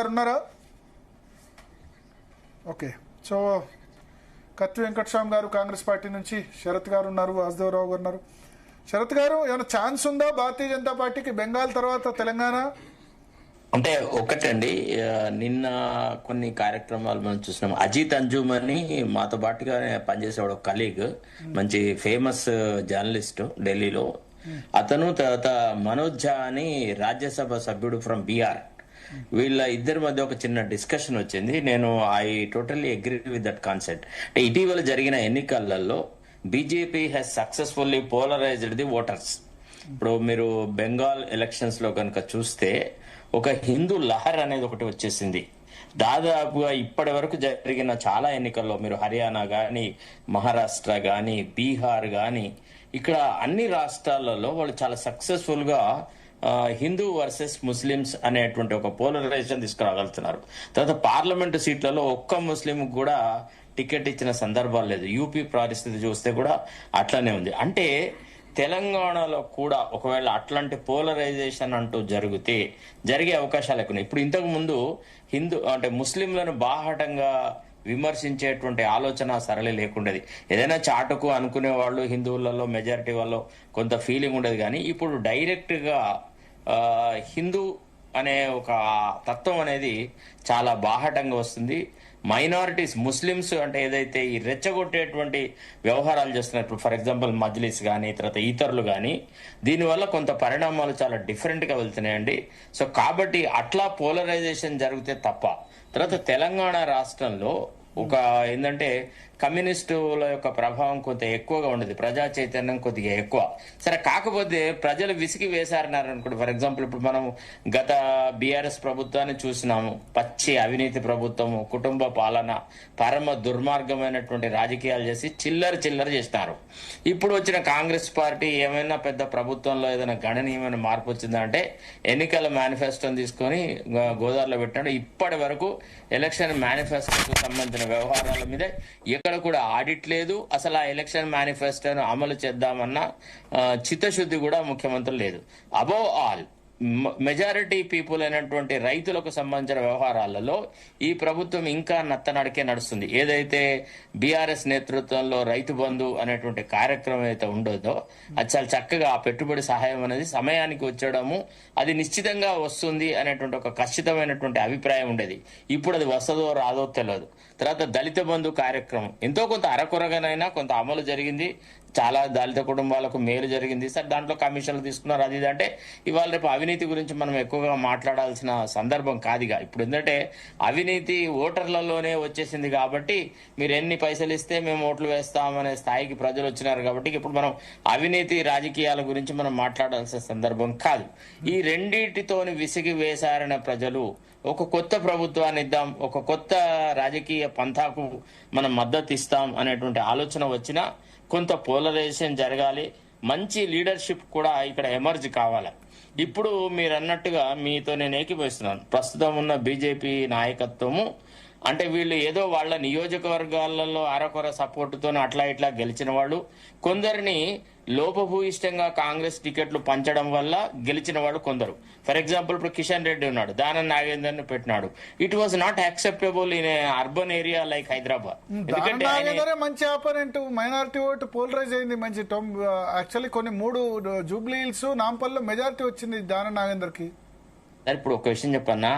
ఉన్నారా? Okay. So కత్తి వెంకటస్వామి గారు కాంగ్రెస్ పార్టీ నుంచి, శరత్ గారు ఉన్నారు, వాసుదేవరావు గారు ఉన్నారు. శరత్ గారు, ఏమైనా ఛాన్స్ ఉందా భారతీయ జనతా పార్టీకి బెంగాల్ తర్వాత తెలంగాణ? అంటే ఒకటండి, నిన్న కొన్ని కార్యక్రమాలు మనం చూసినాం. అజిత్ అంజుమ్ అని మాతో పాటుగా పనిచేసేవాడు ఒక కలీగ్, మంచి ఫేమస్ జర్నలిస్ట్ ఢిల్లీలో. అతను, తర్వాత మనోజ్ ఝా అని రాజ్యసభ సభ్యుడు ఫ్రమ్ బీహార్. వీళ్ళ ఇద్దరి మధ్య ఒక చిన్న డిస్కషన్ వచ్చింది. నేను I totally agree with that concept. అంటే ఇటీవల జరిగిన ఎన్నికలలో BJP has successfully polarised the voters. ఇప్పుడు మీరు బెంగాల్ ఎలక్షన్స్ లో కనుక చూస్తే ఒక హిందూ లహర్ అనేది ఒకటి వచ్చేసింది. దాదాపుగా ఇప్పటి వరకు జరిగిన చాలా ఎన్నికల్లో మీరు హర్యానా గాని, మహారాష్ట్ర గాని, బీహార్ గాని, ఇక్కడ అన్ని రాష్ట్రాలలో వాళ్ళు చాలా సక్సెస్ఫుల్ గా హిందూ వర్సెస్ ముస్లిమ్స్ అనేటువంటి ఒక పోలరైజేషన్ తీసుకురాగలుగుతున్నారు. తర్వాత పార్లమెంటు సీట్లలో ఒక్క ముస్లిం కూడా టికెట్ ఇచ్చిన సందర్భాలు లేదు. యూపీ పరిస్థితి చూస్తే కూడా అట్లానే ఉంది. అంటే తెలంగాణలో కూడా ఒకవేళ అట్లాంటి పోలరైజేషన్ అంటూ జరిగే అవకాశాలు ఎక్కువ. ఇప్పుడు ఇంతకు ముందు ముస్లింలను బాహాటంగా విమర్శించేటువంటి ఆలోచన సరళి లేకుండేది. ఏదైనా చాటుకు అనుకునే వాళ్ళు హిందువులలో మెజారిటీ వాళ్ళు కొంత ఫీలింగ్ ఉండేది. కానీ ఇప్పుడు డైరెక్ట్ గా హిందూ అనే ఒక తత్వం అనేది చాలా బాహాటంగా వస్తుంది. మైనారిటీస్, ముస్లిమ్స్ అంటే ఏదైతే ఈ రెచ్చగొట్టేటువంటి వ్యవహారాలు చేస్తున్నారు, ఇప్పుడు ఫర్ ఎగ్జాంపుల్ మజ్లిస్ కానీ, తర్వాత ఇతరులు కానీ, దీనివల్ల కొంత పరిణామాలు చాలా డిఫరెంట్ గా వెళ్తున్నాయండి. సో కాబట్టి అట్లా పోలరైజేషన్ జరిగితే తప్ప. తర్వాత తెలంగాణ రాష్ట్రంలో ఒక ఏంటంటే కమ్యూనిస్టుల యొక్క ప్రభావం కొంత ఎక్కువగా ఉండేది, ప్రజా చైతన్యం కొద్దిగా ఎక్కువ. సరే, కాకపోతే ప్రజలు విసిగి వేశారన్నారు అనుకోండి. ఫర్ ఎగ్జాంపుల్ ఇప్పుడు మనం గత బీఆర్ఎస్ ప్రభుత్వాన్ని చూసినాము. పచ్చి అవినీతి ప్రభుత్వము, కుటుంబ పాలన, పరమ దుర్మార్గమైనటువంటి రాజకీయాలు చేసి చిల్లర చేస్తారు. ఇప్పుడు వచ్చిన కాంగ్రెస్ పార్టీ ఏమైనా పెద్ద ప్రభుత్వంలో ఏదైనా గణనీయమైన మార్పు వచ్చిందా అంటే ఎన్నికల మేనిఫెస్టోని తీసుకొని గోదావరిలో పెట్టాడు. ఇప్పటి వరకు ఎలక్షన్ మేనిఫెస్టోకు సంబంధించిన వ్యవహారాల మీద ఎక్కడ కూడా ఆడిట్ లేదు. అసలు ఆ ఎలక్షన్ మేనిఫెస్టోను అమలు చేద్దామన్న చిత్తశుద్ధి కూడా ముఖ్యమంత్రి లేదు. అబోవ్ ఆల్ మెజారిటీ పీపుల్ అయినటువంటి రైతులకు సంబంధించిన వ్యవహారాలలో ఈ ప్రభుత్వం ఇంకా నత్తనడికే నడుస్తుంది. ఏదైతే బీఆర్ఎస్ నేతృత్వంలో రైతు బంధు అనేటువంటి కార్యక్రమం అయితే ఉండదో అది చాలా చక్కగా ఆ పెట్టుబడి సహాయం అనేది సమయానికి వచ్చడము, అది నిశ్చితంగా వస్తుంది అనేటువంటి ఒక ఖచ్చితమైనటువంటి అభిప్రాయం ఉండేది. ఇప్పుడు అది వస్తుందో రాదో తెలియదు. తర్వాత దళిత బంధు కార్యక్రమం ఎంతో కొంత అరకొరగానైనా కొంత అమలు జరిగింది. చాలా దళిత కుటుంబాలకు మేలు జరిగింది. సరే, దాంట్లో కమిషన్లు తీసుకున్నారు, అది అంటే ఇవాళ రేపు అవినీతి గురించి మనం ఎక్కువగా మాట్లాడాల్సిన సందర్భం కాదుగా. ఇప్పుడు ఏంటంటే అవినీతి ఓటర్లలోనే వచ్చేసింది కాబట్టి మీరు ఎన్ని పైసలు ఇస్తే మేము ఓట్లు వేస్తామనే స్థాయికి ప్రజలు వచ్చినారు. కాబట్టి ఇప్పుడు మనం అవినీతి రాజకీయాల గురించి మనం మాట్లాడాల్సిన సందర్భం కాదు. ఈ రెండింటితోని విసిగి వేశారనే ప్రజలు ఒక కొత్త ప్రభుత్వాన్ని ఇద్దాం, ఒక కొత్త రాజకీయ పంథాకు మనం మద్దతు ఇస్తాం అనేటువంటి ఆలోచన వచ్చినా కొంత పోలరైజేషన్ జరగాలి. మంచి లీడర్షిప్ కూడా ఇక్కడ ఎమర్జ్ కావాలి. ఇప్పుడు మీరు అన్నట్టుగా మీతో నేను ఏకీభవిస్తున్నాను. ప్రస్తుతం ఉన్న బీజేపీ నాయకత్వము అంటే వీళ్ళు ఏదో వాళ్ళ నియోజకవర్గాలలో అరకొర సపోర్టుతో అట్లా ఇట్లా గెలిచిన వాళ్ళు, కొందరిని లోపభూయిష్టంగా కాంగ్రెస్ టికెట్లు పంచడం వల్ల గెలిచిన వాళ్ళు కొందరు. ఫర్ ఎగ్జాంపుల్ ఇప్పుడు కిషన్ రెడ్డి ఉన్నాడు, దానం నాగేందర్ని పెట్టినాడు. It was not acceptable in urban area like Hyderabad. ఎందుకంటే మంచి ఆపోనెంట్, మైనారిటీ ఓటు పోలరైజ్ అయింది. మంచి యాక్చువల్లీ కొన్ని 3 జూబ్లీ హిల్స్, నాంపల్లిలో మెజారిటీ వచ్చింది దానం నాగేందర్ కి. సార్, ఇప్పుడు ఒక విషయం చెప్పన్నా,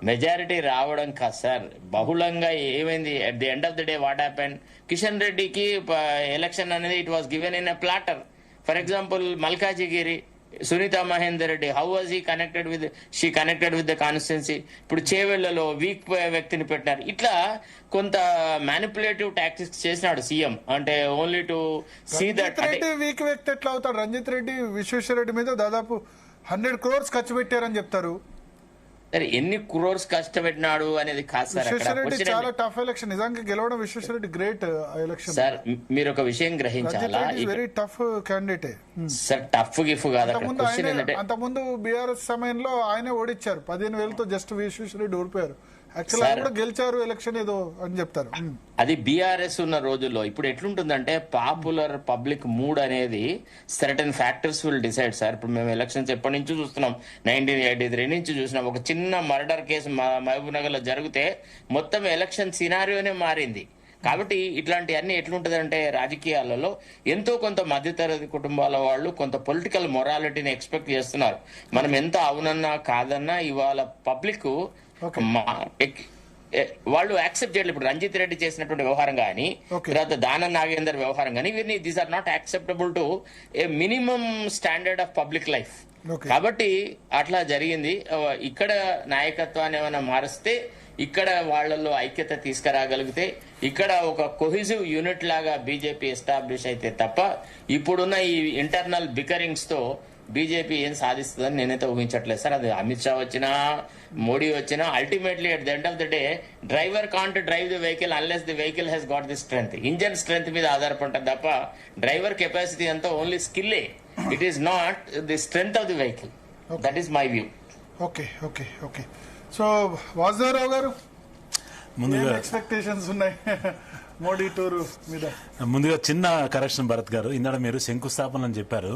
మెజారిటీ రావడం కాదు సార్, బహుళంగా ఏమైంది. At the end of the day what happen, Kishan రెడ్డికి ఎలక్షన్ అనేది it was given in a platter. For example Malkajgiri, Sunitha Mahender Reddy, how was he connected with the constituency. ఇప్పుడు చేవెళ్లలో వీక్ వ్యక్తిని పెట్టినారు. ఇట్లా కొంత మ్యానిపులేటివ్ టాక్టిక్స్ చేసినాడు సీఎం. అంటే only to see that weak వ్యక్తి ఎట్లా అవుతాడు? రంజిత్ రెడ్డి, విశ్వేశ్వర రెడ్డి మీద దాదాపు 100 crores ఖర్చు పెట్టారని చెప్తారు. సరే, ఎన్ని క్రోర్స్ కష్టపెట్టినాడు అనేది కాదు సార్. చాలా టఫ్ ఎలక్షన్ నిజంగా గెలవడం. Vishweshwar Reddy great election sir. మీరు ఒక విషయం గ్రహించాలా, very tough candidate sir. Tough గిఫ్ కాదు. అంతకుముందు బీఆర్ఎస్ సమయంలో ఆయనే ఓడిచ్చారు 15,000తో. జస్ట్ విశ్వేశ్వరరెడ్డి ఓడిపోయారు యాక్చువల్ ఆయన కూడా గెలిచారు ఎలక్షన్ ఏదో అని చెప్తారు. అది బీఆర్ఎస్ ఉన్న రోజుల్లో. ఇప్పుడు ఎట్లుంటుందంటే పాపులర్ పబ్లిక్ మూడ్ అనేది certain factors will decide sir. ఇప్పుడు మేము ఎలక్షన్స్ ఎప్పటి నుంచి చూస్తున్నాం, 1983 నుంచి చూసినాం. ఒక చిన్న మర్డర్ కేసు మహబూబ్ నగర్ లో జరిగితే మొత్తం ఎలక్షన్ సినారియోనే మారింది. కాబట్టి ఇట్లాంటివన్నీ ఎట్లుంటదంటే రాజకీయాలలో ఎంతో కొంత మధ్యతరగతి కుటుంబాల వాళ్ళు కొంత పొలిటికల్ మొరాలిటీని ఎక్స్పెక్ట్ చేస్తున్నారు. మనం ఎంత అవునన్నా కాదన్నా ఇవాళ పబ్లిక్ వాళ్ళు యాక్సెప్ట్ చేయలేదు. ఇప్పుడు రంజిత్ రెడ్డి చేసినటువంటి వ్యవహారం కానీ, తర్వాత దానం నాగేందర్ వ్యవహారం కానీ, ఇవన్నీ these are not acceptable to a minimum standard of public life. కాబట్టి అట్లా జరిగింది. ఇక్కడ నాయకత్వాన్ని ఏమైనా మారిస్తే, ఇక్కడ వాళ్లలో ఐక్యత తీసుకురాగలిగితే, ఇక్కడ ఒక కొహిజివ్ యూనిట్ లాగా బీజేపీ ఎస్టాబ్లిష్ అయితే తప్ప ఇప్పుడున్న ఈ ఇంటర్నల్ బికరింగ్స్ తో బీజేపీ ఏం సాధిస్తుందని నేనైతే ఊహించట్లేదు సార్. అది అమిత్ షా వచ్చినా, మోడీ వచ్చినా, ultimately at the end of the day driver can't drive the vehicle unless the vehicle has got the strength. Engine strength మీద ఆధారపడటం తప్ప డ్రైవర్ కెపాసిటీ అంతా ఓన్లీ స్కిల్లే. It is not the strength of the vehicle. That is my view. Okay okay okay. So Vasudeva Rao గారు, ముందుగా expectations ఉన్నాయి Modi tour మీద? ముందుగా చిన్న కరెక్షన్ భరత్ గారు, ఇందాక మీరు శంకుస్థాపన అని చెప్పారు.